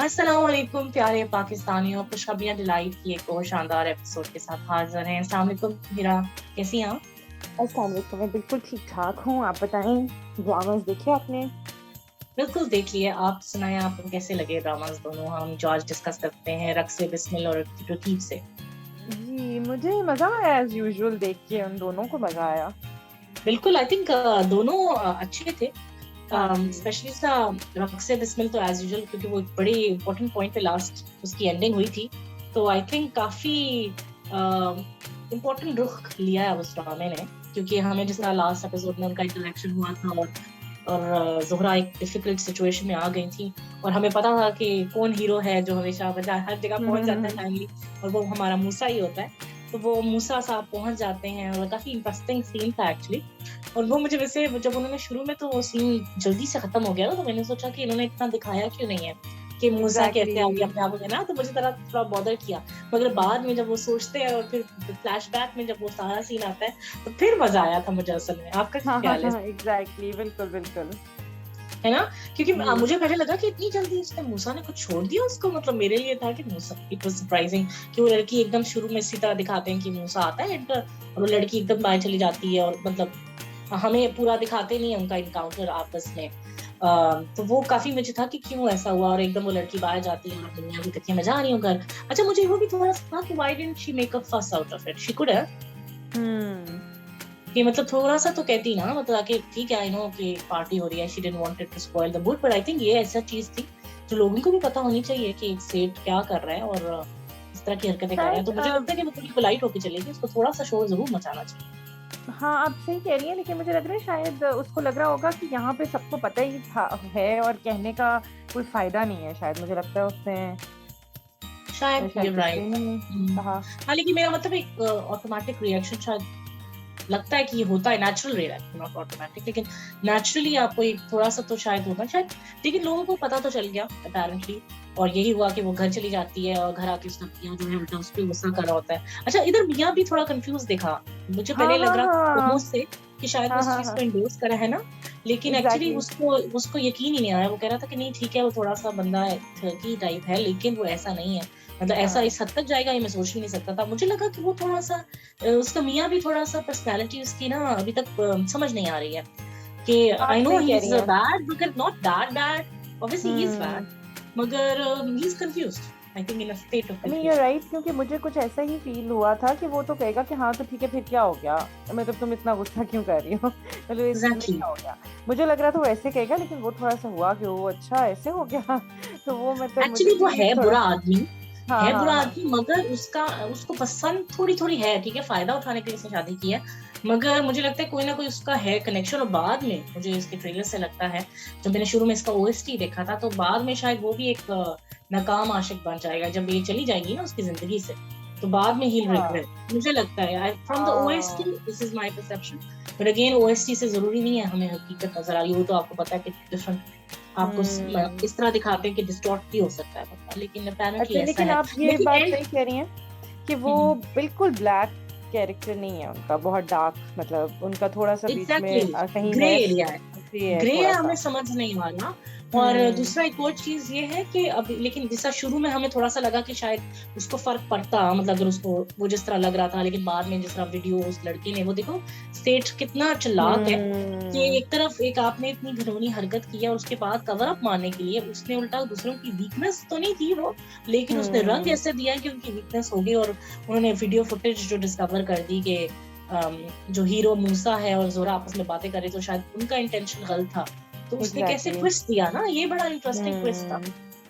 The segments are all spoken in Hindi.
अस्सलाम वालेकुम प्यारे पाकिस्तानियों, खुशखबरियाँ डिलाइट की एक और शानदार एपिसोड के साथ हाजिर हैं। अस्सलाम वालेकुम हीरा, कैसी हैं आप? अस्सलाम वालेकुम, मैं बिल्कुल ठीक-ठाक हूँ, आप बताएँ ड्रामास देखे आपने? बिल्कुल देख लिए, आप सुनाएँ आपको कैसे लगे ड्रामाज़ दोनों? हम जो आज डिस्कस करते हैं रक्स बिस्मिल और रकीब से। जी, मुझे मज़ा आया एज़ यूजुअल देख के उन दोनों को मज़ा आया। बिल्कुल आई थिंक दोनों अच्छे थे। हाँ जी। स्पेशली सा रक्स बिस्मिल तो एज़ यूजुअल क्योंकि वो एक बड़ी इम्पोर्टेंट पॉइंट पे लास्ट उसकी एंडिंग हुई थी। तो आई थिंक काफ़ी इम्पोर्टेंट रुख लिया है उस ड्रामे ने क्योंकि हमें जिस तरह लास्ट एपिसोड में उनका इंटरेक्शन हुआ था और ज़ोहरा एक डिफिकल्ट सिचुएशन में आ गई थी और हमें पता था कि कौन हीरो है जो हमेशा हर जगह हुँ, पहुंच हुँ, जाता है हुँ। टाइमली और वो हमारा मूसा ही होता है। तो वो मूसा साहब पहुंच जाते हैं और काफी इंटरेस्टिंग सीन था एक्चुअली। और वो मुझे वैसे जब उन्होंने शुरू में तो वो सीन जल्दी से खत्म हो गया था तो मैंने सोचा कि इन्होंने इतना दिखाया क्यों नहीं है कि मूसा कैसे एग्ज़ैक्टली। आगे अपने आप में ना, तो मुझे थोड़ा बॉदर किया। मगर बाद में जब वो सोचते हैं और फिर फ्लैशबैक में जब वो सारा सीन आता है तो फिर मजा आया था मुझे असल में। आपका क्या हाँ, हाँ, ख्याल है? हाँ, एग्ज़ैक्टली, बिल्कुल, बिल्कुल। है ना? क्योंकि जी। मुझे पहले लगा कि इतनी जल्दी उसने मूसा ने कुछ छोड़ दिया उसको, मतलब मेरे लिए था कि मूसा, इट वाज़ सरप्राइजिंग कि वो लड़की एकदम शुरू में इसी तरह दिखाते हैं कि मूसा आता है एंटर और वो लड़की एकदम बाहर चली जाती है और मतलब हमें पूरा दिखाते नहीं है उनका एनकाउंटर आपस में। तो वो काफ़ी मुझे था कि क्यों ऐसा हुआ और एकदम वो लड़की बाहर जाती है और दुनिया भी कहती है मैं जा रही हूँ घर। अच्छा मुझे वो भी थोड़ा-सा था कि why didn't she make a fuss out of it? She could have hmm. कि मतलब थोड़ा-सा तो कहती ना, मतलब कि ठीक है आई नो कि पार्टी हो रही है, she didn't wanted to spoil the mood but I think ये ऐसा चीज़ थी जो लोगों को भी पता होनी चाहिए कि एक सेठ क्या कर रहा है और इस तरह की हरकतें कर रहा है। शायद तो मुझे लगता है कि वो थोड़ी पोलाइट होके चली गई, उसको थोड़ा-सा शोर ज़रूर मचाना चाहिए। हाँ, आप सही कह रही हैं, लेकिन मुझे लग रहा है शायद उसको लग रहा होगा कि यहाँ पे सबको पता ही था है और कहने का कोई फ़ायदा नहीं है शायद, मुझे लगता है उसने शायद यू शायद आर इसलिए राइट। नहीं हुँ। कहा। हाँ, लेकिन मेरा मतलब एक ऑटोमैटिक रिएक्शन शायद लगता है कि ये होता है, नेचुरल रिएक्शन नॉट ऑटोमैटिक, लेकिन नेचुरली आपको एक थोड़ा-सा तो शायद होगा शायद। लेकिन लोगों को पता तो चल गया अपैरेंटली और यही हुआ कि वो घर चली जाती है और घर आके उसका मियाँ जो है उल्टा उस पे गुस्सा कर रहा होता है। अच्छा इधर मियाँ भी थोड़ा कन्फ्यूज़ दिखा। मुझे हाँ, पहले लग हाँ, रहा था हाँ। दोनों से कि शायद वो हाँ, इस हाँ, चीज़ को हाँ। एंडोर्स करा है ना, लेकिन एक्चुअली एग्ज़ैक्टली। उसको उसको यकीन ही नहीं आया। वो कह रहा था कि नहीं ठीक है, वो थोड़ा-सा बंदा ठगी टाइप है, लेकिन वो ऐसा नहीं है। मतलब ऐसा हाँ। इस हद तक जाएगा ये मैं सोच भी नहीं सकता था। मुझे लगा कि वो थोड़ा-सा उसका मियाँ भी थोड़ा-सा पर्सनैलिटी उसकी ना अभी तक समझ नहीं आ रही है कि आप आई नो सही ही कह इज़ रही हैं। बैड मगर not that bad, obviously he is bad hmm. मगर he is confused, I think in a state of नहीं, यू आर कन्फ्यूजन। राइट, क्योंकि मुझे कुछ ऐसा ही फ़ील हुआ था कि वो तो कहेगा कि हाँ, तो ठीक है फिर क्या हो गया? मतलब तुम इतना गुस्सा क्यों कर रही हो? मतलब इसमें एग्ज़ैक्टली। क्या हो गया? मुझे लग रहा था वो ऐसे कहेगा, लेकिन वो थोड़ा-सा हुआ कि ओह! अच्छा ऐसे हो गया? तो वो मतलब मुझे एक्चुअली वो भी थोड़ा हाँ, है हाँ, बुरा हाँ। आदमी मगर उसको पसंद थोड़ी-थोड़ी है, ठीक है? फ़ायदा उठाने के लिए उसने शादी की है। मगर मुझे लगता है कोई ना कोई उसका है कनेक्शन और बाद में मुझे इसके ट्रेलर से लगता है, जब मैंने शुरू में इसका ओएसटी देखा था, तो बाद में शायद वो भी एक नाकाम आशिक बन जाएगा। जब ये चली जाएगी ना उसकी ज़िंदगी से, तो बाद में ही ही विल हाँ, रिग्रेट। मुझे लगता है आई फ्रॉम द ओएसटी हाँ। This is my perception but again OST से ज़रूरी नहीं है हमें हकीकत नज़र आ रही हो, वो तो आपको पता है कि डिफरेंट आपको हुँ। इस तरह दिखाते हैं कि डिस्टॉर्ट भी हो सकता है बंदा, लेकिन अपैरेंटली अच्छा, ऐसा लेकिन है। आप ये लेकिन बात एंड सही कह रही हैं कि वो हुँ, बिल्कुल ब्लैक कैरेक्टर नहीं है उनका, बहुत डार्क, मतलब उनका थोड़ा-सा बीच में एग्ज़ैक्टली कहीं ग्रे है, एरिया है। ग्रे है ग्रे हमें थोड़ा-सा। समझ नहीं आ रहा और हुँ। दूसरा एक और चीज़ ये है कि अब लेकिन जैसा शुरू में हमें थोड़ा-सा लगा कि शायद उसको फ़र्क पड़ता, मतलब अगर उसको वो जिस तरह लग रहा था, लेकिन बाद में जिस तरह वीडियो उस लड़के ने वो देखो सेठ कितना चालाक है कि हुँ। एक तरफ एक आपने इतनी घिनौनी हरकत की है और उसके बाद कवर अप मारने के लिए उसने उल्टा दूसरों की वीकनेस तो नहीं थी वो, लेकिन उसने रंग हुँ। ऐसे दिया कि उनकी वीकनेस हो गई और उन्होंने वीडियो फुटेज जो डिस्कवर कर दी कि जो हीरो मूसा है और ज़ोरा आपस में बातें कर रहे तो शायद उनका इंटेंशन गलत था। तो उसने कैसे एग्ज़ैक्टली। ट्विस्ट दिया ना, ये बड़ा इंटरेस्टिंग ट्विस्ट था।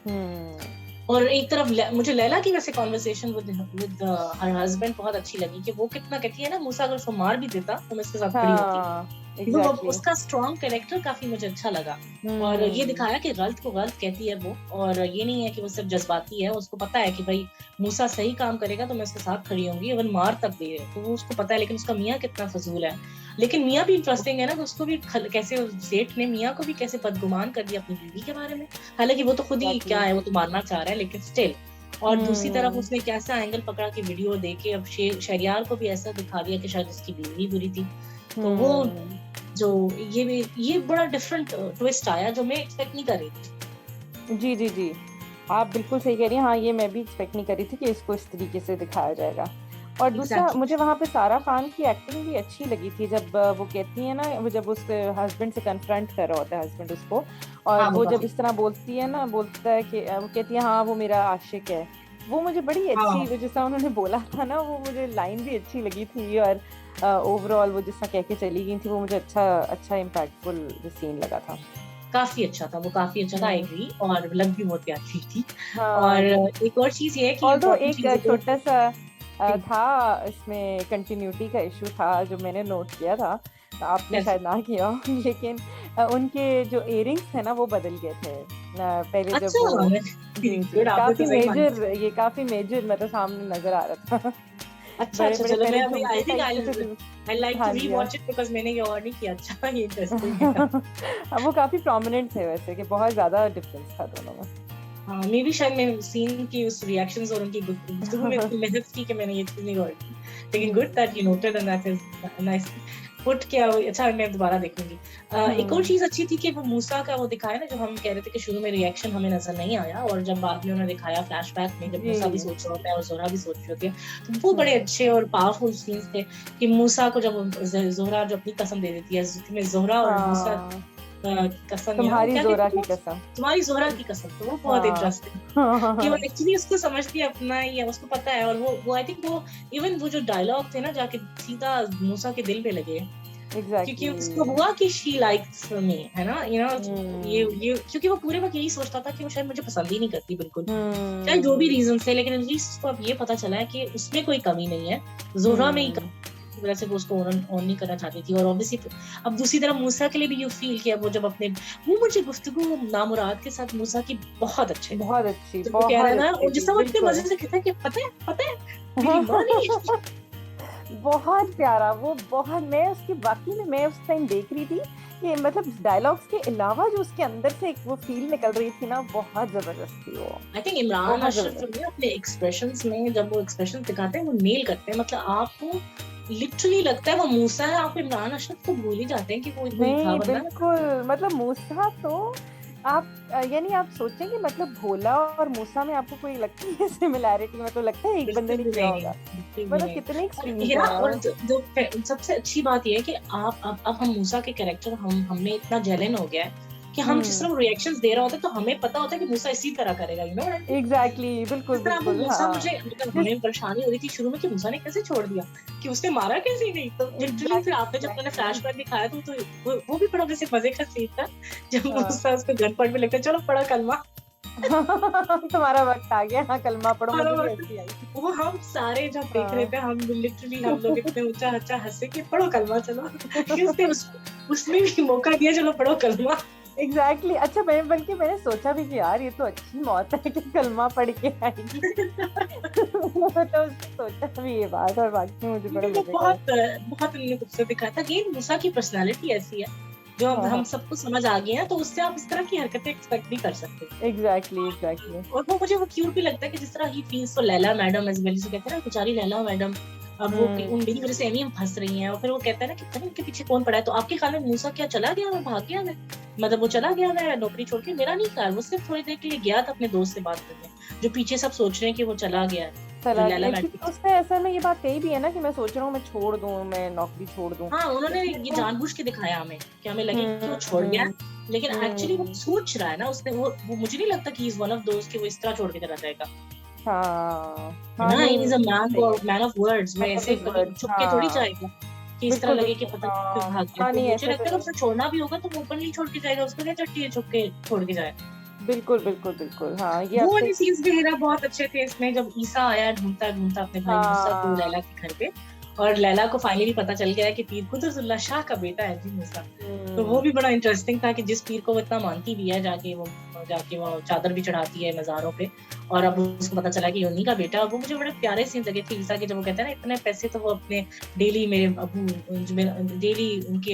हुँ। हुँ। और एक तरफ मुझे लैला की वैसे कन्वर्सेशन विद हर हस्बैंड बहुत अच्छी लगी कि वो कितना कहती है ना मूसा अगर उसको मार भी देता तो मैं इसके साथ खड़ी होती। हाँ, वो एग्ज़ैक्टली। उसका स्ट्रॉन्ग कैरेक्टर काफ़ी मुझे अच्छा लगा और ये हुँ। दिखाया कि गलत को गलत कहती है वो और ये नहीं है कि वो सिर्फ़ जज़्बाती है, उसको पता है कि भई मूसा सही काम करेगा तो मैं उसके साथ खड़ी होंगी, इवन मार तक दे, तो वो उसको पता है लेकिन उसका मियाँ कितना फ़ज़ूल है। लेकिन मियाँ भी इंटरेस्टिंग है ना कि उसको भी कैसे उस सेठ ने मियाँ को भी कैसे बदगुमान कर दिया अपनी बीवी के बारे में। हालाँकि वो तो खुद ही क्या एग्ज़ैक्टली। है, वो तो मारना चाह रहा है लेकिन स्टिल और दूसरी तरफ हुँ। उसने कैसा एंगल पकड़ा कि वीडियो देके अब शहरयार को भी ऐसा दिखा दिया कि शायद उसकी बीवी ही बुरी थी। तो वो हुँ। जो ये बड़ा डिफरेंट ट्विस्ट आया जो मैं एक्सपेक्ट नहीं कर रही थी। जी, जी, जी। आप बिल्कुल सही कह रही हैं। हाँ, ये मैं भी एक्सपेक्ट नहीं कर रही थी कि इसको इस तरीके से दिखाया जाएगा। और दूसरा एग्जैक्टली। मुझे वहाँ पे सारा खान की एक्टिंग भी अच्छी लगी थी, जब वो कहती है ना, वो जब उसके हस्बैंड से कन्फ्रंट कर रहा होता है हस्बैंड उसको, और हाँ वो वो जब काफी। इस तरह बोलती है ना, बोलता है कि वो कहती है हाँ वो मेरा आशिक है। वो मुझे बड़ी अच्छी, हाँ वो जिस तरह उन्होंने बोला था ना, वो मुझे लाइन भी अच्छी लगी थी। और ओवरऑल वो जिस तरह कह के चली गई थी, वो मुझे अच्छा अच्छा इम्पैक्टफुल सीन लगा था। काफी अच्छा था, वो काफी अच्छा था, आई हम्म। एग्री, और लग भी बहुत प्यारी थी। और हाँ। एक और चीज ये है कि ऑल्दो इम्पोर्टेंट एक चीज है जो छोटा सा जी, था इसमें, कंटिन्यूटी का इशू था जो मैंने नोट किया था, तो आपने कैसे। शायद ना किया हो, लेकिन उनके जो इयरिंग्स थे ना वो बदल गए थे। पहले जब अच्छा, वो, जी जी, गुड, आपने तो सही मान लिया। काफी मेजर मतलब सामने नजर आ रहा था। अच्छा बड़े अच्छा, बड़े चलो पहले मैं अभी झुमके आई थिंक टाइप आई के थे आई लाइक टू हाँ जी हाँ। रीवॉच इट बिकॉज़ मैंने ये और नहीं किया। अच्छा, ये इंटरेस्टिंग है। वो काफी प्रोमिनेंट थे वैसे, कि बहुत ज्यादा डिफरेंस था दोनों हाँ, मे बी शायद मैं सीन की उस रिएक्शंस और उनकी गुफ्तगू में में। इतनी मेहनत की कि मैंने ये चीज नहीं गौर की। लेकिन good hmm. That you noted and that is nice put किया। अच्छा, मैं दोबारा देखूंगी। एक और हम्म। चीज अच्छी थी कि वो मूसा का वो दिखाया ना, जो हम कह रहे थे कि शुरू में रिएक्शन हमें नजर नहीं आया, और जब बाद में उन्होंने दिखाया फ्लैशबैक में, जब मूसा भी जी। सोच रहा होता है और जोहरा भी सोच रही होती है, तो वो बड़े हम्म। अच्छे और पावरफुल सीन्स थे। कि मूसा को जब जोहरा जो अपनी कसम दे देती है, में जोहरा और मूसा हाँ, कसम, तुम्हारी क्या जोरा कहते की हैं, कसम। तुम्हारी जोहरा की कसम, तो वो बहुत हाँ। इंटरेस्टिंग कि वो एक्चुअली उसको समझती है अपना ही है, उसको पता है। और वो आई थिंक वो इवन वो जो डायलॉग थे ना, जाके सीधा मूसा के दिल पे लगे। क्योंकि एग्जैक्टली। उसको हुआ कि शी लाइक्स मी, है ना, हम्म। ये क्योंकि वो पूरे वक्त यही सोचता था कि वो शायद मुझे पसंद ही नहीं करती बिल्कुल। चाहे जो भी हम्म। रीजन थे, लेकिन एटलीस्ट उसको अब ये पता चला है कि उसमें कोई कमी नहीं है, जोहरा में ही हम्म। की वजह से वो उसको ऑन नहीं करना चाहती थी। और ऑब्वियसली अब दूसरी तरफ मूसा के लिए भी यू फील किया, वो जब अपने, वो मुझे गुफ्तगू नामुराद के साथ मूसा की बहुत अच्छे लगी। जब वो कह रहा बहुत है ना, अच्छी और जिस थी, तरह वो इतने बिल्कुल। मजे से कहता है कि पता है मेरी माँ नहीं। बहुत प्यारा वो, बहुत, मैं उसकी वाकई में मैं उस टाइम देख रही थी कि मतलब डायलॉग्स के अलावा जो उसके अंदर से एक वो फील निकल रही थी ना, बहुत जबरदस्त थी वो। आई थिंक इमरान बहुत अशरफ जो जबरदस्त। है अपने एक्सप्रेशंस में, जब वो एक्सप्रेशन दिखाते हैं वो नेल करते हैं। मतलब आपको लिटरली लगता है वो मूसा है, आप इमरान अशरफ को भूल ही जाते हैं कि वो कोई था नहीं बंदा। बिल्कुल, मतलब मूसा तो आप यानी आप सोचें कि मतलब भोला और मूसा में आपको कोई लगती है सिमिलैरिटी, मतलब लगता है एक बंदे बिल्कुल ने भी किया नहीं, होगा। बिल्कुल भी मतलब नहीं। कितने और एक्सट्रीम्स ये ना, हैं। और सबसे अच्छी बात ये है कि आप अब हम मूसा के कैरेक्टर, हमें इतना जलन हो गया है कि हम जिस हम्म। तरह रिएक्शंस दे रहा होता है, तो हमें पता होता है कि मूसा इसी तरह करेगा, यू नो। एग्जैक्टली, जिस बिल्कुल तरह वो बिल्कुल मूसा, हाँ। मुझे मतलब जिस हमें परेशानी हो रही थी शुरू में कि मूसा ने कैसे छोड़ दिया, कि उसने मारा कैसे नहीं। तो लिटरली फिर आपने जब मैंने एग्जैक्टली। फ्लैशबैक दिखाया, तो वो भी बड़ा वैसे मजे का सीन था। जब हाँ। मूसा उसको गन पॉइंट पे लगता है, चलो पढ़ा कलमा। तुम्हारा वक्त आ गया, हाँ कलमा पढ़ो, और मुझे भी हंसी आई थी। वो हम सारे जब देख रहे हाँ। थे, हम लिटरली हम लोग इतने ऊंचा अच्छा हंसे कि पढ़ो कलमा चलो। कि उसने उसमें भी मौका दिया, चलो पढ़ो कलमा। एग्जैक्टली। अच्छा, मैं बल्कि मैंने सोचा भी कि यार ये तो अच्छी मौत है कि कलमा पढ़ के आएगी। तो उसने सोचा भी ये बात, और बाकी मुझे बड़ा लेकिन वो मजे का बहुत बहुत उन्होंने खूबसूरत दिखाया था। अगेन मूसा की पर्सनालिटी ऐसी है जो अब हाँ हम हाँ। सबको समझ आ गई है, तो उससे आप इस तरह की हरकतें एक्सपेक्ट नहीं कर सकते। Exactly exactly. और वो मुझे वो क्यूट भी लगता है कि जिस तरह he feels for Laila madam, as well, जिसे कहते हैं ना बेचारी लैला मैडम, अब वो मेरी वजह से एमी हम फंस रही हैं। और फिर वो कहता है ना कि पता नहीं उनके पीछे कौन पड़ा है। तो आपके ख्याल में मूसा क्या चला गया, मैं भाग गया, मैं मतलब वो चला गया, मैं नौकरी छोड़ के? मेरा नहीं ख्याल, वो सिर्फ थोड़ी देर के लिए गया था अपने दोस्त से बात करने, जो पीछे सब सोच रहे हैं कि वो चला गया है, जो चला लैला गया, मैडम। क्योंकि उसने ऐसा में ये बात कही भी है ना कि मैं सोच रहा हूँ मैं छोड़ दूँ, मैं नौकरी छोड़ दूँ। हाँ, उन्होंने इसलिए ये वो जानबूझ के दिखाया हमें कि हमें लगे कि वो छोड़ गया है। हम्म। लेकिन एक्चुअली वो हम्म। सोच रहा है ना, उसने वो मुझे नहीं लगता कि इज वन ऑफ दोस्त कि वो इस तरह छोड़ के चला जाएगा, हाँ है हाँ, ना। ही नहीं इज अ बिल्कुल सही है। Man of words. वो मैन ऑफ ऐसे हिज कभी वर्ड्स, छुप के थोड़ी हाँ। जाएगा कि इस तरह बिल्कुल लगे कि बिल्कुल, पता नहीं क्यों हाँ भाग गया। हाँ, तो नहीं मुझे ऐसे तो लगता है कि नहीं। उसे छोड़ना भी होगा तो वो ओपनली छोड़ के जाएगा, उसको क्या चट्टी है छुप के छोड़ के जाए। बिल्कुल बिल्कुल बिल्कुल, हाँ ये वो आप सही। वाले सीन्स भी मेरा बहुत अच्छे थे इसमें, जब ईसा आया ढूंढता ढूंढता अपने भाई मूसा को हाँ। लैला के घर पे, और लैला को फाइनली पता चल गया कि पीर कुदरतुल्लाह शाह का बेटा है जी मूसा। तो वो हम्म। भी बड़ा इंटरेस्टिंग था कि जिस पीर को वो इतना मानती भी है, जाके वो चादर भी चढ़ाती है मज़ारों पे, और अब उसको पता चला कि ये उन्हीं का बेटा है। और वो मुझे बड़े प्यारे सीन लगे थे ईसा के, जब वो कहते हैं ना इतने पैसे तो वो अपने डेली मेरे डेली उनके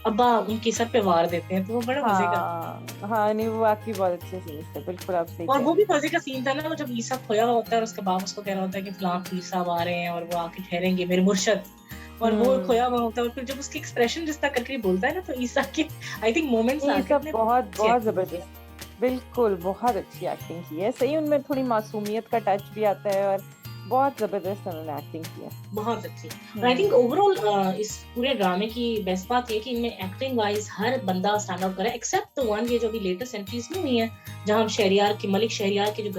अब्बा उनके सर पे वार देते हैं, तो वो बड़ा मजे का। हाँ हाँ, नहीं वो वाकई बहुत अच्छे सीन्स थे, बिल्कुल आप सही और कह वो रही भी मजे का सीन था ना, वो जब ईसा खोया हुआ होता है और उसका बाप उसको कह रहा होता है कि फलां पीर साहब आ रहे हैं और वो आके ठहरेंगे मेरे मुर्शद, हैं। और वो खोया हुआ होता है। और फिर जब उसके एक्सप्रेशन जिस तरह करके बोलता है ना, तो ईसा के आई थिंक मोमेंट्स ये आके सब अपने बहुत अच्छे बहुत acting किया। जबरदस्त। बिल्कुल, बहुत अच्छी एक्टिंग की है। सही उनमें थोड़ी मासूमियत का टच भी आता है और बहुत ज़बरदस्त उन्होंने एक्टिंग की है। बहुत अच्छी। और आई थिंक हुँ। ओवरऑल इस पूरे ड्रामे की बेस्ट बात ये है कि इनमें एक्टिंग वाइज हर बंदा स्टैंड आउट करे एक्सेप्ट द वन ये जो अभी लेटेस्ट एंट्रीज में हुई है, जहाँ हम शहरियार की मलिक शहरियार के जो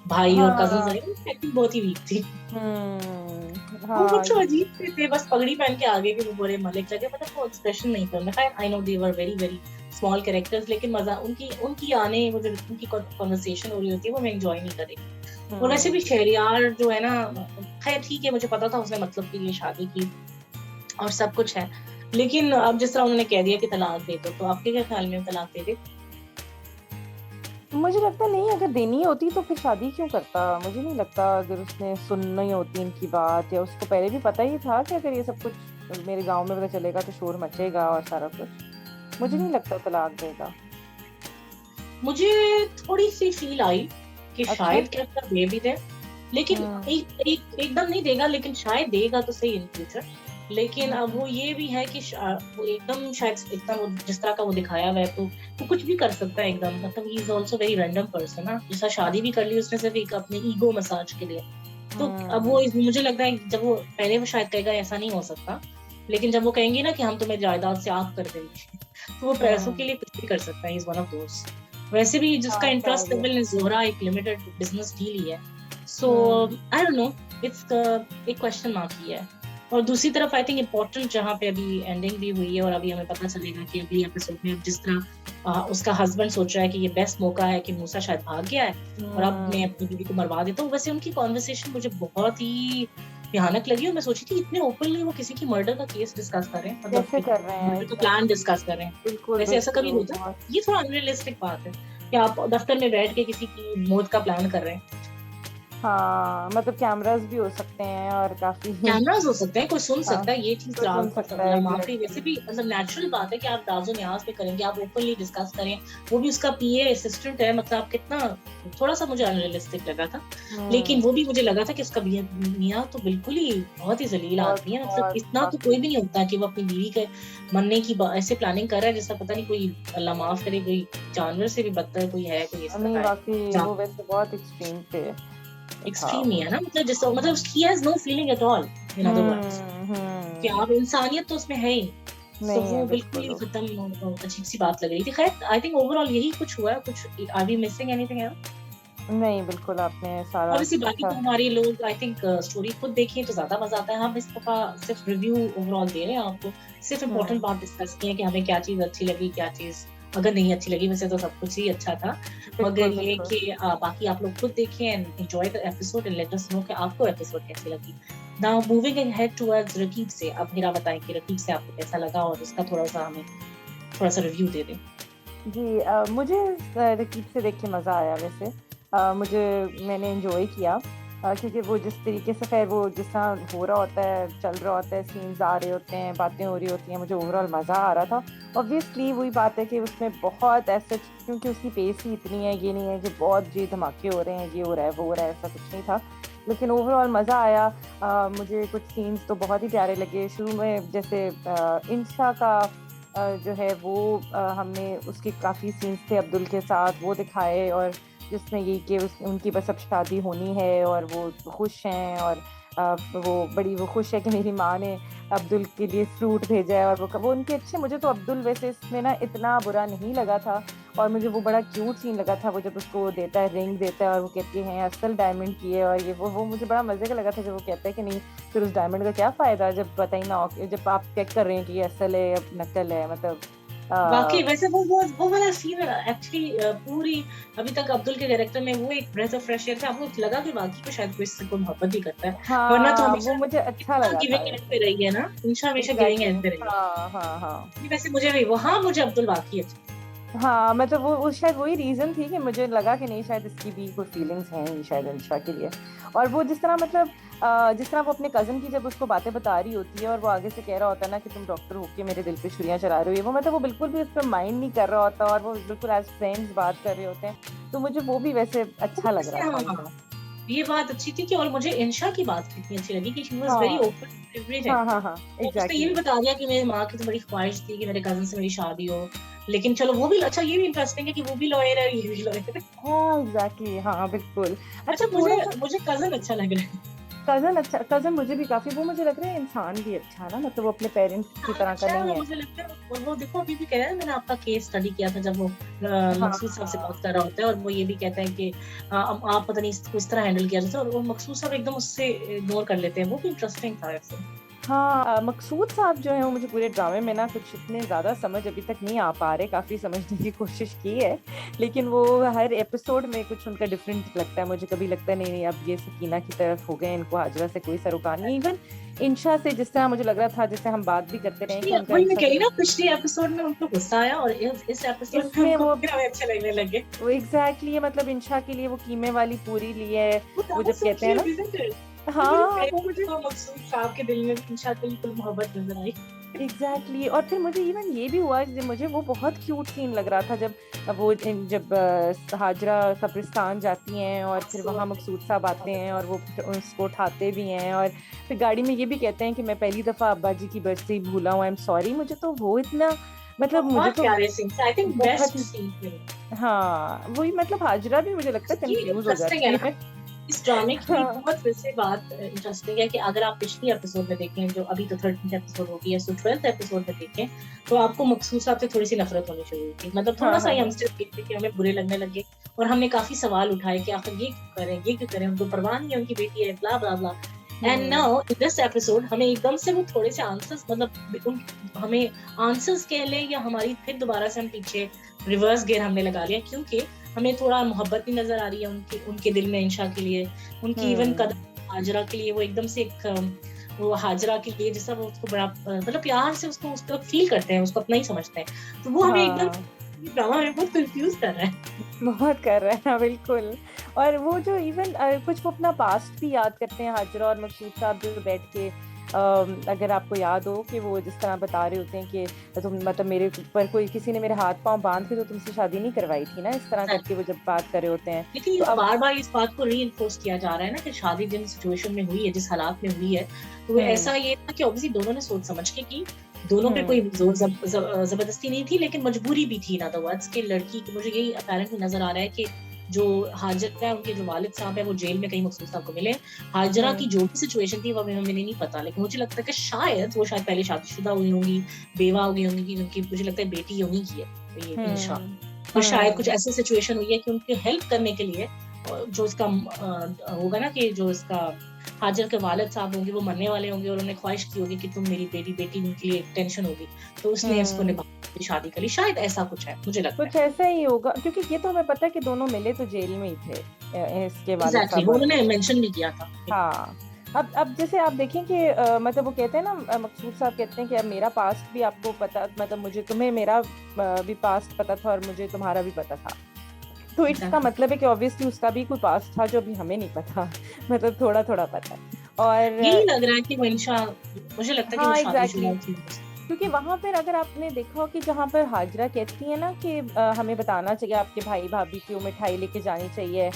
भाई और कजिन्स हाँ। आए उनकी एक्टिंग बहुत ही वीक थी। वो हाँ, कुछ अजीब से थे, बस पगड़ी पहन के आगे के वो बोले मलिक लगे, मतलब वो एक्सप्रेशन नहीं था उनमें। I know they were very very small characters, लेकिन मजा उनकी उनकी आने, वो जो उनकी कन्वर्सेशन हो रही होती है वो मैं एंजॉय नहीं कर रही। और वैसे भी हुँ। शहरियार जो है ना, खैर ठीक है, मुझे पता था उसने मतलब के लिए शादी की और सब कुछ है, लेकिन अब जिस तरह उन्होंने कह दिया कि तलाक दे दो, तो आपके क्या ख्याल में तलाक दे दे? मुझे लगता नहीं, अगर देनी होती तो फिर शादी क्यों करता? मुझे नहीं लगता, अगर उसने सुननी होती इनकी बात, या उसको पहले भी पता ही था कि अगर ये सब कुछ मेरे गाँव में पता चलेगा तो शोर मचेगा और सारा कुछ। मुझे नहीं लगता तलाक देगा। मुझे थोड़ी सी फील आई कि अच्छा। शायद क्या पता दे भी दे, लेकिन हुँ। एकदम नहीं देगा, लेकिन शायद देगा तो सही इन फ्यूचर। लेकिन अब हुँ। वो ये भी है कि वो एकदम शायद इतना वो जिस तरह का वो दिखाया हुआ है, तो वो कुछ भी कर सकता है एकदम, मतलब he is also very random person ना, जैसा शादी भी कर ली उसने सिर्फ एक अपने ईगो मसाज के लिए। तो अब वो हुँ। मुझे लगता है कि जब वो पहले वो शायद कहेगा ऐसा नहीं हो सकता, लेकिन जब वो कहेंगे ना कि हम तुम्हें जायदाद से आग कर देंगे तो वो पैसों के हुँ। लिए कुछ भी कर सकता है। Is one of those. वैसे भी जिसका हाँ, इंटरेस्ट शायद ये। लेवल ने ज़ोहरा एक लिमिटेड बिजनेस डील ही है। सो हुँ। आई डोंट नो, इट्स एक क्वेश्चन मार्क ही है। और दूसरी तरफ आई थिंक इम्पोर्टेंट जहाँ पे अभी एंडिंग भी हुई है और अभी हमें पता चलेगा कि अगली एपिसोड में अब जिस तरह उसका हस्बैंड सोच रहा है कि ये बेस्ट मौका है कि मूसा शायद भाग गया है और अब मैं हुँ। अपनी बीवी को मरवा देता हूँ। वैसे उनकी कॉन्वर्सेशन मुझे बहुत ही भयानक लगी और मैं सोची थी इतने ओपनली वो किसी की मर्डर का केस डिस्कस कर रहे हैं, कैसे मतलब कर रहे हैं? मर्डर का प्लान एग्ज़ैक्टली। डिस्कस कर रहे हैं। बिल्कुल, वैसे ऐसा बिल्कुल, कभी वो होता है? बहुत। ये थोड़ा अनरियलिस्टिक बात है कि आप दफ्तर में बैठ के किसी की मौत का प्लान कर रहे हैं। हाँ, मतलब कैमराज़ भी हो सकते हैं और काफ़ी। कैमरास हो सकते हैं, कोई सुन हाँ, सकता है, ये चीज़ कोई सुन सकता है, वाक़ई वैसे एग्ज़ैक्टली। भी मतलब नेचुरल बात है कि आप दाज़ो-न्याज़ पे करेंगे, आप ओपनली डिस्कस करें, वो भी उसका पीए असिस्टेंट है, मतलब आप कितना, थोड़ा-सा मुझे अनरियलिस्टिक लगा था। लेकिन हुँ। वो भी मुझे लगा था कि उसका मियाँ तो बिल्कुल ही बहुत ही ज़लील बहुत, आदमी है, मतलब बहुत इतना तो कोई काफ़ी। भी नहीं होता कि वो अपनी बीवी के मरने की ऐसे प्लानिंग कर रहा है जैसा पता नहीं कोई, अल्लाह माफ़ करे, कोई जानवर से भी बदतर कोई है, कोई इस नहीं, तरह है। वाक़ई जा वो वैसे बहुत एक्सट्रीम पे था एक्सट्रीम ही वो। है ना, मतलब जैसे मतलब he has no feeling at all, in other words. कि हुँ। आप इंसानियत तो उसमें है ही। सो नहीं वो है बिल्कुल बिल्कुल ही वो। खत्म, अजीब-सी बात लग रही थी। ख़ैर आई थिंक ओवरऑल यही कुछ हुआ है, कुछ are we missing anything else? नहीं, बिल्कुल आपने सारा ऑब्वियसली बाकी अच्छा। तो हमारे लोग आई थिंक स्टोरी खुद देखें तो ज़्यादा मज़ा आता है। हम इस दफ़ा सिर्फ रिव्यू ओवरऑल दे रहे हैं आपको। सिर्फ इम्पोर्टेंट हुँ। बात डिस्कस की है कि हमें क्या चीज़ अच्छी लगी, क्या चीज़ अगर नहीं अच्छी लगी, वैसे तो सब कुछ ही अच्छा था। मगर बिल्कुल, ये बिल्कुल। कि बाकी आप लोग खुद देखें and enjoy the episode and let us know कि आपको एपिसोड कैसी लगी। Now moving ahead towards Raqib से, अब मेरा बताएँ कि रकीब से आपको कैसा लगा और उसका थोड़ा-सा हमें थोड़ा-सा रिव्यू दे दें। जी, मुझे रकीब से देख के मज़ा आया वैसे। मुझे मैंने एन्जॉय किया, क्योंकि वो जिस तरीके से ख़ैर वो जिस तरह हो रहा होता है, चल रहा होता है, सीन्स आ रहे होते हैं, बातें हो रही होती हैं, मुझे ओवरऑल मज़ा आ रहा था। ऑब्वियसली वही बात है कि उसमें बहुत ऐसा, क्योंकि उसकी पेस ही इतनी है, ये नहीं है कि बहुत जी धमाके हो रहे हैं, ये हो रहा है, वो हो रहा है, ऐसा कुछ नहीं था। लेकिन ओवरऑल मज़ा आया। मुझे कुछ सीन्स तो बहुत ही प्यारे लगे। शुरू में जैसे इंशा का जो है वो, हमने उसके काफ़ी सीन्स थे अब्दुल के साथ, वो दिखाए, और जिसमें ये कि उनकी बस अब शादी होनी है और वो खुश हैं, और वो खुश है कि मेरी माँ ने अब्दुल के लिए फ्रूट भेजा है, और वो उनके अच्छे, मुझे तो अब्दुल वैसे इसमें ना इतना बुरा नहीं लगा था, और मुझे वो बड़ा क्यूट सीन लगा था, वो जब उसको देता है, रिंग देता है और वो कहती है असल डायमंड की है, और ये वो मुझे बड़ा मज़े का लगा था जब वो कहता है कि नहीं, फिर उस डायमंड का क्या फ़ायदा जब पता ही ना हो, जब आप चेक कर रहे हैं कि ये असल है या नकल है, मतलब वाक़ई अ, वैसे वो वाला सीन एक्चुअली पूरी अभी तक अब्दुल के कैरेक्टर में वो एक ब्रेथ ऑफ फ्रेश एयर था। आपको लगा कि वाक़ई में शायद कोई इससे कोई मोहब्बत ही करता है। वरना तो हाँ, वो हमेशा मुझे अच्छा कितना लगा था गिविंग एंड पे वैसे। रही है ना, इंशा हमेशा गिविंग एग्ज़ैक्टली। एंड पे रही है। हाँ, हाँ, हाँ। जी, वैसे मुझे भी वो, हाँ, मुझे अब्दुल वाक़ई अच्छा। हाँ, मतलब वो शायद वही रीज़न थी कि मुझे लगा कि नहीं, शायद इसकी भी कोई फीलिंग्स हैं शायद इंशा के लिए। और वो जिस तरह मतलब जिस तरह वो अपने कज़न की जब उसको बातें बता रही होती है और वो आगे से कह रहा होता है ना कि तुम डॉक्टर होके मेरे दिल पे छुरियाँ चला रहे हो, ये वो, मतलब वो बिल्कुल भी उस पे माइंड नहीं कर रहा होता, और वो बिल्कुल एज़ फ्रेंड्स बात कर रहे होते हैं। तो मुझे वो भी वैसे अच्छा लग वैसे रहा था हाँ, ये बात अच्छी थी कि और मुझे इंशा की बात कितनी अच्छी लगी कि शी वाज़ वेरी हाँ, ओपन टू एवरीथिंग। हाँ, हाँ, हाँ, और उसने ये भी एग्ज़ैक्टली। बता दिया कि मेरी माँ की तो बड़ी ख्वाहिश थी कि मेरे कज़न से मेरी शादी हो। लेकिन चलो वो भी अच्छा, ये भी इंटरेस्टिंग है कि वो भी लॉयर है, ये भी लॉयर है। हाँ एग्जैक्टली, हाँ बिल्कुल। अच्छा, अच्छा मुझे थोड़ा सा मुझे कज़न अच्छा लग रहा है। कजन, अच्छा कजन मुझे भी काफी, वो मुझे लग रहा है इंसान भी अच्छा है ना, मतलब वो अपने पेरेंट्स की हाँ, तरह का अच्छा है नहीं वो, है। मुझे लगता है। और वो देखो अभी भी कह रहा है, मैंने आपका केस स्टडी किया था जब वो हाँ मकसूद साहब से बात हाँ कर रहा होता है, और वो ये भी कहता है कि अब आप पता नहीं इसको इस तरह हैंडल किया जाता है, और वो मकसूद साहब एकदम उससे इग्नोर कर लेते हैं। वो भी इंटरेस्टिंग था ऐसे। हाँ। मकसूद साहब जो है वो मुझे पूरे ड्रामे में ना कुछ इतने ज्यादा समझ अभी तक नहीं आ पा रहे, काफी समझने की कोशिश की है, लेकिन वो हर एपिसोड में कुछ उनका डिफरेंट लगता है मुझे। कभी लगता है नहीं नहीं अब ये सकीना की तरफ हो गए, इनको हाजरा से कोई सरोकार नहीं। इवन इंशा से जिस तरह मुझे लग रहा था, जैसे हम बात भी करते रहे कि उनका वही मैं इंशा कह रही से ना, पिछले एपिसोड में उनको गुस्सा आया, और इस एपिसोड में इसमें उनको वो फिर हमें अच्छे लगने लगे। वो एग्जैक्टली है, मतलब इंशा के लिए वो कीमे वाली पूरी लिए, वो वो ज्यादा जब सो कहते हैं क्यूट, ना। Isn't it? मुझे हाँ वो पहले मुझे तो मकसूद साहब के दिल में इंशाल्लाह बिल्कुल मोहब्बत नजर आई। Exactly exactly। और फिर मुझे इवन ये भी हुआ, मुझे वो बहुत क्यूट सीन लग रहा था जब वो जब हाजरा कब्रिस्तान जाती हैं और फिर सो वहाँ मकसूद साहब आते हैं और वो उसको उठाते भी हैं, और फिर गाड़ी में ये भी कहते हैं कि मैं पहली दफा अब्बा जी की बरसी भूला हूँ, आई एम सॉरी। मुझे तो वो इतना, मतलब मुझे बहुत तो प्यारे सीन, आई थिंक बहुत बेस्ट ही, सीन थे। हाँ वही, मतलब हाजरा भी मुझे लगता है ये कंफ्यूज हो इंटरेस्टिंग है जाती ना, है। इस ड्रामे की भी हाँ बहुत वैसे बात इंटरेस्टिंग है कि अगर आप पिछली एपिसोड में देखें, जो अभी तो 13th एपिसोड होगी या 12th एपिसोड में देखें, तो आपको मकसूद साहब से थोड़ी सी नफरत होनी शुरू हुई थी। मतलब हाँ थोड़ा सा हाँ ही हम हाँ। सिर्फ देखते कि हमें बुरे लगने लगे, और हमने काफी सवाल उठाए कि आखिर ये क्यों करें, ये क्यों करें, उनको परवाह नहीं है, उनकी बेटी है, blah blah blah. And hmm now in this episode हमें एकदम से वो थोड़े से आंसर्स, मतलब हमें आंसर्स कह लें, या हमारी फिर दोबारा से हम पीछे रिवर्स गियर हमने लगा लिया, क्योंकि हमें थोड़ा मोहब्बत भी नजर आ रही है उनके उनके दिल में इंशा के लिए, उनकी इवन हम्म कदर हाजरा के लिए। वो एकदम से एक वो हाजरा के लिए जैसा वो उसको बड़ा मतलब प्यार से उसको फील करते हैं, उसको अपना ही समझते हैं। तो वो हमें एकदम हाँ ड्रामा में बहुत कंफ्यूज कर रहा है। बहुत कर रहे हैं, हाँ, बिल्कुल। और वो जो इवन कुछ वो अपना पास्ट भी याद करते हैं हाजरा और मकसूद साहब जो बैठ के, अगर आपको याद हो कि वो जिस तरह बता रहे होते हैं कि तुम, मतलब मेरे ऊपर कोई किसी ने मेरे हाथ पांव बांध के तो तुमसे शादी नहीं करवाई थी ना, इस तरह करके वो जब बात कर रहे होते हैं। लेकिन तो ये अब बार बार इस बात को री इन्फोर्स किया जा रहा है ना कि शादी जिन सिचुएशन में हुई है, जिस हालात में हुई है, तो वो हम्म ऐसा ये था कि ऑब्वियसली दोनों ने सोच समझ के की। दोनों पे कोई हम्म जोर जबरदस्ती नहीं थी, लेकिन मजबूरी भी थी ना। अदरवाइज की लड़की की, मुझे यही अपेरेंटली नजर आ रहा है कि जो हाजरा है, उनके जो वालिद साहब है, वो जेल में कहीं मकसूद साहब को मिले। हाजरा की हम्म जो भी सिचुएशन थी वो हमें हमें नहीं पता, लेकिन मुझे लगता है कि शायद वो शायद पहले शादीशुदा हुई होंगी, बेवा हो गई होंगी, कि उनकी मुझे लगता है बेटी होनी की है, तो ये इंशा। हम्म और शायद कुछ हम्म ऐसी सिचुएशन हुई है कि उनकी हेल्प करने के लिए जो इसका होगा ना, कि जो इसका हाजिर के वालिद साहब होंगे वो मरने वाले होंगे, और उन्होंने ख्वाहिश की होगी कि तुम मेरी बेटी बेटी उनके लिए टेंशन होगी, तो उसने इसको हम्म। निभा के शादी करी। शायद ऐसा कुछ है, मुझे लगता कुछ है। ऐसा ही होगा, क्योंकि ये तो हमें पता है कि दोनों मिले तो जेल में ही थे, इसके वालिद एग्जैक्टली, साहब वो और उन्होंने मेंशन भी किया था। हाँ। अब जैसे आप देखें कि मतलब वो कहते हैं ना, मकसूद साहब कहते हैं कि अब मेरा पास्ट भी आपको पता, मतलब मुझे तुम्हें मेरा भी पास्ट पता था और मुझे तुम्हारा भी पता था, तो इसका एग्जैक्टली, मतलब है कि ऑब्वियसली उसका भी कोई पास्ट था जो अभी हमें नहीं पता मतलब थोड़ा थोड़ा पता है। और यही लग रहा है कि वो इंशा, मुझे लगता है कि वो हाँ शादीशुदा एग्जैक्टली थी। क्योंकि वहां पर अगर आपने देखा हो कि जहाँ पर हाजरा कहती है ना कि हमें बताना चाहिए आपके भाई भाभी की, वो मिठाई लेके जानी चाहिए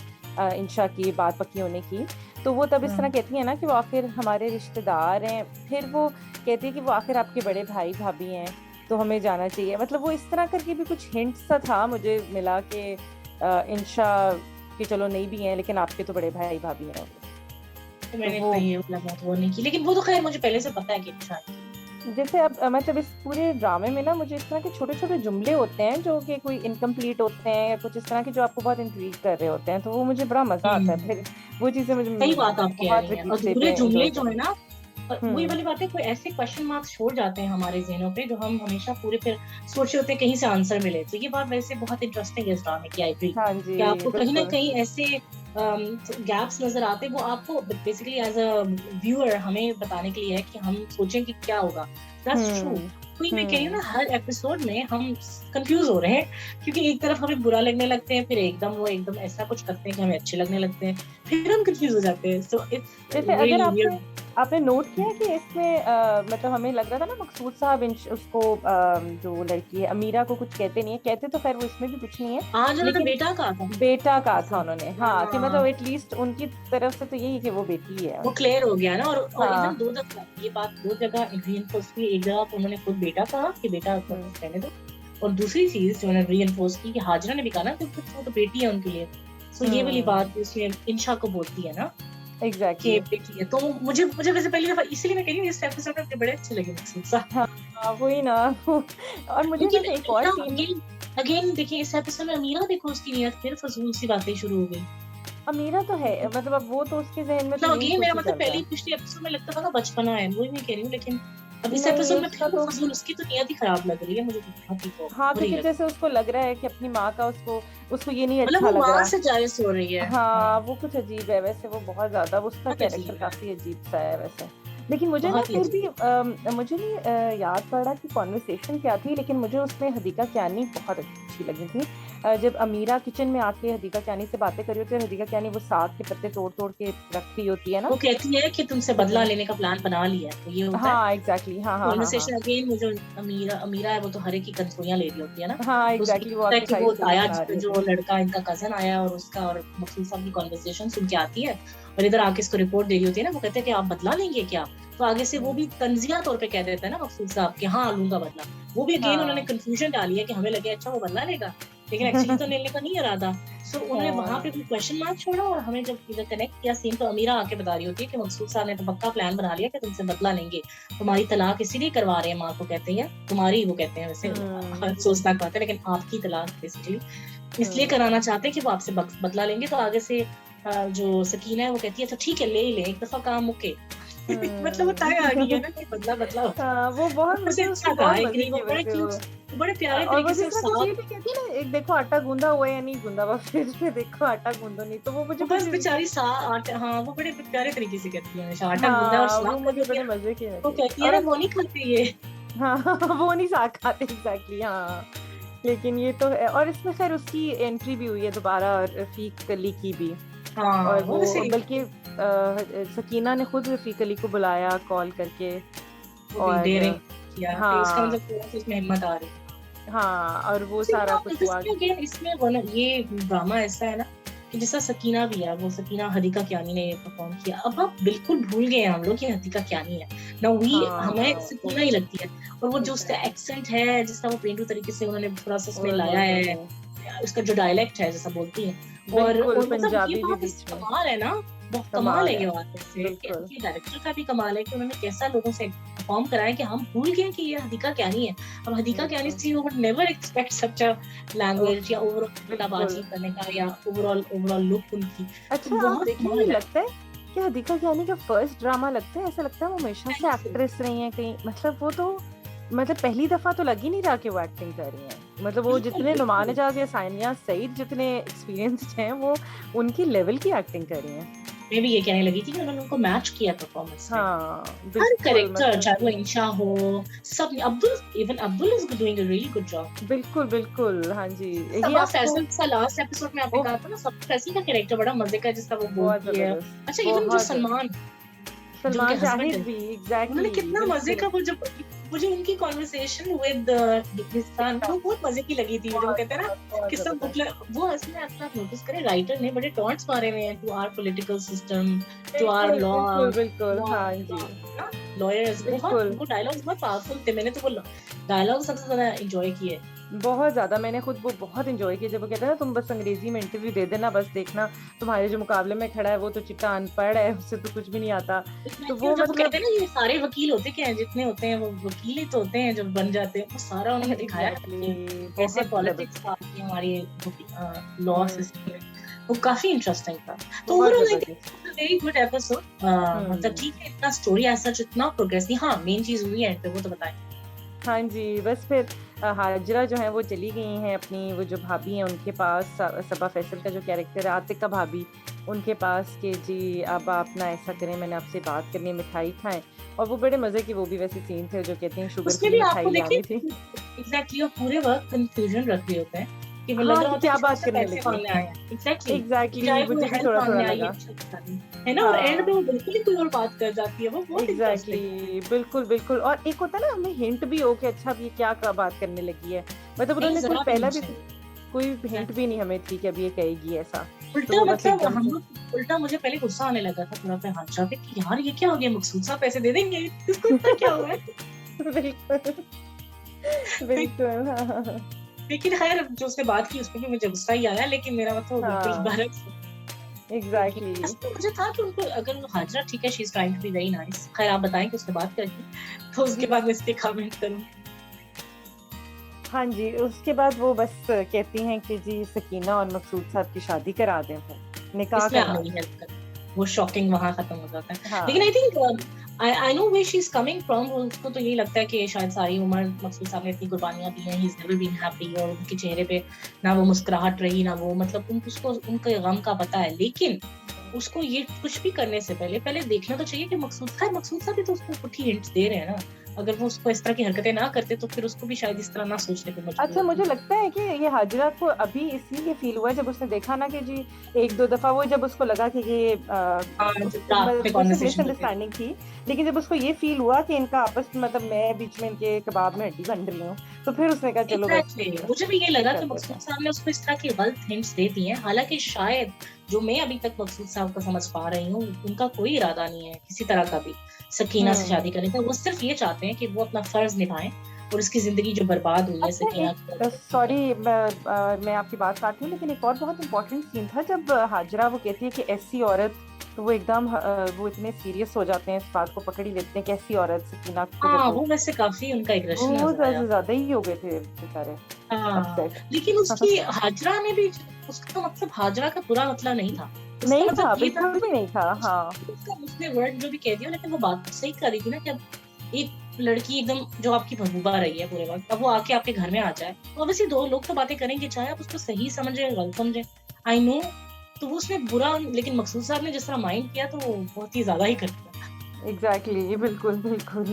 इंशा की बात पक्की होने की, तो वो तब इस तरह कहती है ना कि वो आखिर हमारे रिश्तेदार हैं, फिर वो कहती है कि वो आखिर आपके बड़े भाई भाभी हैं, तो हमें जाना चाहिए। मतलब वो इस तरह करके भी कुछ हिंट सा था मुझे मिला कि इंशा की चलो नहीं भी हैं लेकिन आपके तो बड़े भाई भाभी हैं। तो तो मैंने वो इतना ये वाला बात वो नहीं की, लेकिन वो तो खैर मुझे पहले से पता है कि इंशा थी। जैसे अब मतलब इस पूरे ड्रामे में ना मुझे इस तरह के छोटे छोटे जुमले होते हैं जो कि कोई इनकम्प्लीट होते हैं या कुछ इस तरह के जो आपको बहुत इंट्रीग कर रहे होते हैं, तो वो मुझे बड़ा मजा आता है हम्म, फिर वो चीजें मुझे सही बात आप कह बहुत रही हैं। रिपीट अधूरे पे जुमले एंजॉय जो है करती ना, हूँ। वही वाली बात है, कोई ऐसे क्वेश्चन मार्क्स छोड़ जाते हैं हमारे जहनों पे, जो हम हमेशा पूरे फिर सोचे होते हैं कहीं से आंसर मिले। तो ये बात वैसे बहुत इंटरेस्टिंग है इस ड्रामे की, आई एग्री, हाँ कि जी आपको कहीं ना बिल्कुल। कहीं ऐसे गैप्स नजर आते हैं, वो आपको बेसिकली एज अ व्यूअर हमें बताने के लिए है कि हम सोचें कि क्या होगा। That's true. हम्म वही मैं कह रही हूँ ना, हम्म हर एपिसोड में हम कंफ्यूज हो रहे हैं, क्योंकि एक तरफ हमें बुरा लगने लगते हैं, फिर एकदम वो एकदम ऐसा कुछ करते हैं कि हमें अच्छे लगने लगते हैं, फिर हम कंफ्यूज हो जाते हैं। सो इट्स जैसे अगर रियली आपने वियर्ड। आपने नोट किया कि इसमें मतलब हमें लग रहा था ना मकसूद साहब उसको जो लड़की है अमीरा को कुछ कहते नहीं है, कहते तो खैर वो इसमें भी कुछ नहीं है, आज उन्होंने लेकिन बेटा कहा था। बेटा कहा था ऐसा, उन्होंने, हाँ कि मतलब हाँ, एटलीस्ट उनकी तरफ से तो यही है कि वो बेटी है वो उनकी। क्लियर हो गया ना। और इवन हाँ दो जगह ये बात, दो जगह रीइंफोर्स हुई। एक जगह तो उन्होंने खुद बेटा कहा कि बेटा हम्म कहने दो, और दूसरी चीज जो उन्होंने रीइंफोर्स की कि हाजिरा ने भी कहा ना कि वो तो बेटी है उनके लिए, सो ये वाली हम्म बात उसमें इंशा को बोलती है ना एग्जैक्टली कि बेटी है। तो मुझे मुझे वैसे पहली दफा इसीलिए मैं कह रही हूँ इस एपिसोड में बड़े अच्छे लगे मकसूद सा, हाँ हाँ, वही ना और मुझे क्योंकि वैसे एक और अमीरा सीन अगेन अगेन देखिए इस एपिसोड में अमीरा देखो उसकी नियत फिर फजूल सी बातें शुरू हो गई। अमीरा तो है, मतलब अब वो तो उसके जहन में तो मतलब यही अगेन कुछ मेरा ही मतलब चल रहा पहली है। पिछले एपिसोड में लगता था ना बचपना है, वही मैं कह रही हूँ, लेकिन अब इस नहीं एपिसोड में उसका फिर वो तो फजूल, उसकी तो नियत ही खराब लग रही है मुझे, तो बहुत ही हाँ, बुरी क्योंकि लग, जैसे उसको लग रहा है कि अपनी माँ का उसको उसको ये नहीं मतलब अच्छा वो लग वहां रहा। से जायज हो रही है। हाँ वो कुछ अजीब है वैसे, वो बहुत ज्यादा उसका बहुत कैरेक्टर अजीब है, काफी अजीब सा है वैसे। लेकिन मुझे ना बहुत ही फिर भी अजीब। मुझे नहीं याद पड़ा कि कॉन्वर्सेशन क्या थी, लेकिन मुझे उसमें हदीका कियानी बहुत अच्छी लगी थी। जब अमीरा किचन में आके हदीका कियानी से बातें कर रही होती है, हदीका कियानी वो साग के पत्ते तोड़ तोड़ के रख रही होती है ना वो कहती है कि तुमसे बदला किचन। लेने का प्लान बना लिया है, तो ये होता है हाँ एग्जैक्टली, हाँ हाँ हाँ हाँ कॉन्वर्सेशन। अगेन वो जो अमीरा अमीरा है वो तो हर एक की कंसोइयां ले रही होती है ना, हाँ तो उसको एग्जैक्टली, वो लगता है आके कि सारी वो स्टोरी आया सुना रही जो होती है। लड़का इनका कजन आया और उसका और मकसूद साहब की कॉन्वर्सेशन सुन के आती है और इधर आके इसको रिपोर्ट दे रही होती है ना, वो कहते हैं कि आप बदला लेंगे क्या, तो आगे से वो हम्म, भी तंजिया तौर पे कह देता है ना मकसूद साहब कि हाँ लूंगा बदला। वो भी अगेन उन्होंने हाँ कंफ्यूजन डाली है कि हमें लगे अच्छा वो बदला लेगा, लेकिन एक्चुअली तो लेने का नहीं इरादा। सो उन्होंने वहां पे हाँ भी क्वेश्चन मार्क छोड़ा और हमें जब इधर कनेक्ट किया सीन, तो अमीरा आके बता रही होती है कि मकसूद साहब ने तो पक्का प्लान बना लिया कि तुमसे बदला लेंगे, तुम्हारी तलाक इसीलिए करवा रहे हैं, माँ को कहते हैं तुम्हारी, वो कहते हैं वैसे हम्म सोचना बात है, लेकिन आपकी तलाक बेसिकली इसलिए हम्म कराना चाहते हैं कि वो आपसे बदला लेंगे। तो आगे से जो सकीना है वो कहती है अच्छा ठीक है ले ही ले, एक दफा काम मुके मतलब वो तय आ गई है ना कि बदला बदला होता है। हाँ वो बहुत, ऊपर से मुझे अच्छा उसकी कहा बहुत एक मजे नहीं, की वो बड़े वैसे वो। क्यूट, बड़े प्यारे और वो तरीके से जिस और तरह कुछ ये साथ, भी कहती है ना, एक देखो आटा गूंदा हुआ है या नहीं गूंदा हुआ, फ्रिज में देखो आटा गूंदो नहीं, तो वो मुझे वो बस बड़ी। बेचारी सा आटा, हाँ वो बड़े प्यारे तरीके से कहती है हमेशा आटा गूंदा है और हाँ वो साग मुझे कर बड़े दिया, मजे की तो लगी। कहती है और ना वो नहीं खाते ये। हाँ वो नहीं साग खाते एग्जैक्टली, हाँ। लेकिन ये तो है, और इसमें खैर उसकी एंट्री भी हुई है दोबारा रफीक अली की भी। हाँ और वो वो वैसे बल्कि सकीना ने खुद रफीक अली को बुलाया कॉल करके। वो भी और डेयरिंग किया, फिर उसका हाँ मतलब थोड़ा सा उसमें हिम्मत आ रही। हाँ और वो अच्छा सारा क्या कुछ हुआ। इसमें अगेन इसमें ये ड्रामा ऐसा है ना कि जैसा सकीना भी है, वो सकीना हदीका कियानी ने परफॉर्म किया, अब आप बिल्कुल भूल गए हैं हम लोग कि हदीका कियानी है ना, वी हमें हाँ सकीना ही लगती है। और वो जो उसका एग्जैक्टली, एक्सेंट है जिस तरह वो पेंडू तरीके से उन्होंने थोड़ा सा उसमें ओए लाया होए होए है, होए। उसका जो डायलेक्ट है जैसा बोलती है, बिल्कुल और मतलब ये पंजाबी भी बात इस बीच में कमाल है ना, बहुत कमाल है कमाल ये है। बात इससे बिल्कुल। कि डायरेक्टर का भी कमाल है कि उन्होंने कैसा लोगों से परफॉर्म कराया कि हम भूल गए कि ये हदीका कियानी है। अब हदीका कियानी बिल्कुल से you would never expect such a उफ, लैंग्वेज या ओवरऑल बिल्कुल। बदलाबाजी करने का या ओवरऑल ओवरऑल लुक उनकी, तो अच्छा आप बहुत देखिए, ये कमाल है। लगता है कि हदीका कियानी का फर्स्ट ड्रामा लगता है, ऐसा लगता है वो हमेशा से एक्ट्रेस रही हैं कहीं, मतलब वो तो मतलब पहली दफा तो लग ही नहीं रहा कि वो एक्टिंग कर रही हैं। मतलब वो बिल्कुल जितने नुमान बिल्कुल, एजाज या सानिया सईद जितने एक्सपीरियंस्ड हैं, वो उनकी लेवल की एक्टिंग कर रही हैं। मैं भी ये कहने लगी थी कि उन्होंने उनको मैच किया परफॉर्मेंस में, हाँ हर बिल्कुल करेक्टर मतलब चाहे वो इंशा हो, सब, Abdul, even Abdul is doing a really good job. बिल्कुल बिल्कुल हाँ जी। ये सबा आपको फैसल का लास्ट एपिसोड में आपने ओह कहा था ना, सब फैसल का कैरेक्टर बड़ा मजे का है जिसका वो बहुत बोलती है। जबरदस्त, अच्छा इवन जो बहुत जबरदस्त। सलमान, जो उनके सलमान हस्बैंड है, जाहिद भी उन्होंने एग्जैक्टली कितना मजे बिल्कुल। का वो जो उनकी कॉन्वर्सेशन विद हिंदुस्तान, वो बहुत मजे की लगी थी, जो वो बहुत कहते हैं ना बहुत बहुत कि सब जबरदस्त। वो असली में अक्सर आप नोटिस करें राइटर ने बड़े टॉन्ट्स मारे हुए हैं to our political system, to our बिल्कुल लॉ बिल्कुल बिल्कुल लॉ हाँ जी। ना, लॉयर्स, बहुत बिल्कुल उनको डायलॉग्स बहुत पावरफुल थे, मैंने तो वो डायलॉग सबसे ज्यादा एंजॉय किए। बहुत ज्यादा, मैंने खुद वो बहुत इंजॉय किया जब वो कहते हैं ना तुम बस अंग्रेजी में इंटरव्यू दे देना, बस देखना तुम्हारे जो मुकाबले में खड़ा है वो तो चिट्टा अनपढ़ है, उससे तो कुछ भी नहीं आता। तो एग्जैक्टली, वो जब वो कहते मतलब हैं ना ये सारे वकील होते क्या हैं, जितने होते हैं वो वकील ही तो होते हैं जब बन जाते हैं, वो सारा उन्होंने दिखाया ना एग्जैक्टली कि कैसे बहुत पॉलिटिक्स जबरदस्त। आती है हमारी लॉ हम्म सिस्टम में, वो काफी इंटरेस्टिंग था। तो बहुत ओवरऑल आई जबरदस्त। थिंक वेरी गुड एपिसोड, मतलब हम्म ठीक है, इतना स्टोरी ऐसा इतना प्रोग्रेस नहीं, हाँ मेन चीज हुई है वो तो बताएं। हाँ जी, बस फिर हाजरा जो है वो चली गई हैं अपनी वो जो भाभी हैं उनके पास, सबा फैसल का जो कैरेक्टर है आतिका भाभी, उनके पास कि जी अब आप ना ऐसा करें, मैंने आपसे बात करनी है, मिठाई खाएं। और वो बड़े मजे की वो भी वैसे सीन थे जो कहते हैं शुगर उसमें फ्री भी आपको मिठाई देखिए लानी थी। एग्जैक्टली, और पूरे वक्त कंफ्यूजन रख रहे होते हैं कि वो लग हाँ रहा कि होता है क्या कि शायद बात से करने पैसे लगी। मांगने आए हैं, एग्जैक्टली कि एग्जैक्टली चाहे कोई मुझे भी हेल्प थोड़ा थोड़ा मांगने आई है लगा। अच्छा बता दें, है ना, और एंड पे हाँ वो बिल्कुल ही कोई और बात कर जाती है, वो बहुत इंटरेस्टिंग। एग्जैक्टली बिल्कुल बिल्कुल। और एक होता है ना हमें हिंट भी हो कि अच्छा अब ये क्या बात करने लगी है, मतलब नहीं उन्होंने कोई जरा भी पहला नहीं भी चाहिए, कोई हिंट exactly। भी नहीं हमें थी कि अब ये कहेगी ऐसा। तो उल्टा वो बस मतलब एकदम हम से लोग, उल्टा मुझे पहले गुस्सा आने लगा था थोड़ा पे हादसा पे कि यार ये क्या हो गया, मकसूद साहब पैसे दे देंगे, इसको इतना क्या हुआ है। बिल्कुल बिल्कुल, हाँ, हाँ, हाँ। लेकिन खैर जो उसने बात की उसमें भी मुझे गुस्सा ही आया, लेकिन मेरा मतलब वो बिल्कुल हाँ, बरक्स क्योंकि एग्ज़ैक्टली। असल में मुझे था कि उनको अगर वो हाजरा ठीक है she is trying to be very nice. खैर आप बताएँ कि उसने बात क्या की? तो उसके बाद मैं इस पे कमेंट करूँ। हाँ जी, उसके बाद वो बस कहती हैं कि जी सकीना और मकसूद साहब की शादी करा दें फिर, निकाह इसमें आप करवा मेरी दें। हेल्प करें। वो शॉकिंग वहाँ खत्म हो जाता है। लेकिन हाँ, I think I know where she is coming from. उसको तो यही लगता है कि शायद सारी उम्र मकसूद साहब ने इतनी कुर्बानियाँ दी हैं, he is never been happy और उनके चेहरे पे ना वो मुस्कुराहट रही, ना वो मतलब उसको उनके गम का पता है। लेकिन उसको ये कुछ भी करने से पहले देखना तो चाहिए कि मकसूद साहब भी तो उसको पुट्ठी हिंट्स दे रहे हैं ना। अगर वो उसको इस तरह की हरकतें ना करते तो फिर उसको भी शायद इस तरह ना सोचने पे मजबूर अच्छा होती। मुझे लगता है कि ये हाजिरा को अभी इसलिए फ़ील हुआ है जब उसने देखा ना कि जी 1-2 दफ़ा वो जब उसको लगा कि ये हाँ, जब उसको रात में बेसिक कन्वर्सेशन करते थे। मिसअंडरस्टैंडिंग थी, लेकिन जब उसको ये फ़ील हुआ कि इनका आपस में मतलब मैं बीच में इनके कबाब में हड्डी बन रही हूँ, तो फिर उसने कहा चलो बस एग्ज़ैक्टली मुझे भी ये ये लगा कर कि देते मकसूद हैं। साहब ने उसको इस तरह की गलत हिंट्स दे दी हैं। हालाँकि शायद जो मैं अभी तक मकसूद साहब को समझ पा रही हूँ, उनका कोई इरादा नहीं है किसी तरह का भी सकीना से शादी हुँ। करने का। वो सिर्फ़ ये चाहते हैं कि वो अपना फ़र्ज़ निभाएँ और उसकी ज़िंदगी जो बर्बाद हुई है अच्छा सकीना की एक वजह से ठीक है। सॉरी मैं आपकी बात काट रही हूँ लेकिन एक और बहुत इम्पोर्टेंट सीन था जब हाजिरा वो कहती है कि ऐसी औरत तो वो एकदम वो इतने सीरियस हो जाते हैं इस बात को पकड़ ही लेते हैं कि ऐसी औरत सकीना को जब हाँ, वो वो वैसे काफ़ी उनका एग्रेशन वो नज़र आया। ज़्यादा ही हो गए थे बेचारे हाँ, अपसेट। लेकिन उसकी हाजरा ने भी उसका मतलब हाजरा का बुरा मतलब नहीं था। उसका नहीं मतलब था, ये था बिल्कुल भी नहीं था। हाँ। उसका उसने वर्ड जो भी कह दिया लेकिन वो बात तो सही कर रही थी ना कि अब एक लड़की एकदम जो आपकी महबूबा रही है पूरे वक़्त, अब वो आके आपके घर में आ जाए, तो ऑब्वियसली 2 लोग तो बातें करेंगे, चाहे आप उसको सही समझें या गलत समझें। आई नो तो वो उसने बुरा लेकिन मकसूद साहब ने जिस तरह माइंड किया तो वो बहुत ही ज़्यादा ही कर दिया। एग्ज़ैक्टली बिल्कुल, बिल्कुल।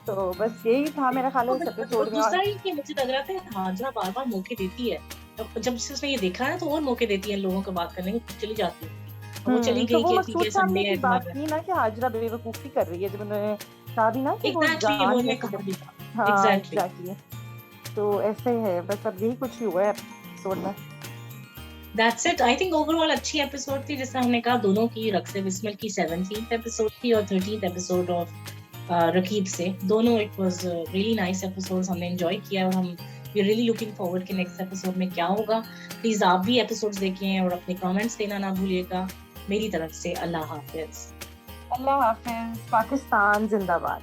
तो बस यही था मेरा ख़्याल है और इस और एपिसोड में और दूसरा ये कि मुझे लग रहा था हाजरा बार-बार मौके देती है। अब जब से उसने ये देखा है तो और मौके देती है लोगों को बात करने को, चली जाती है। अब वो चली तो गई वो कि ठीक मकसूद है साहब ने संडे भी है बात तुम्हारा। की ना कि हाजिरा बेवकूफ़ी कर रही है, जब उन्होंने कहा भी ना कि वो एग्ज़ैक्टली वो जान उन्होंने कैसे कहा कर भी था। हाँ, एग्ज़ैक्टली एग्ज़ैक्टली। तो ऐसे ही है, बस अब यही कुछ ही हुआ है एपिसोड में। That's it. I think overall अच्छी एपिसोड थी जैसे हमने कहा दोनों की रक्से बिस्मिल की 17th एपिसोड थी और 13th episode of Raqeeb Se दोनों it was really nice episodes हमने एंजॉय किया और हम we are really looking forward कि नेक्स्ट एपिसोड में क्या होगा। प्लीज आप भी एपिसोड्स देखें और अपने कमेंट्स देना ना भूलिएगा। मेरी तरफ से अल्लाह हाफिज। अल्लाह हाफ़िज़, पाकिस्तान ज़िंदाबाद।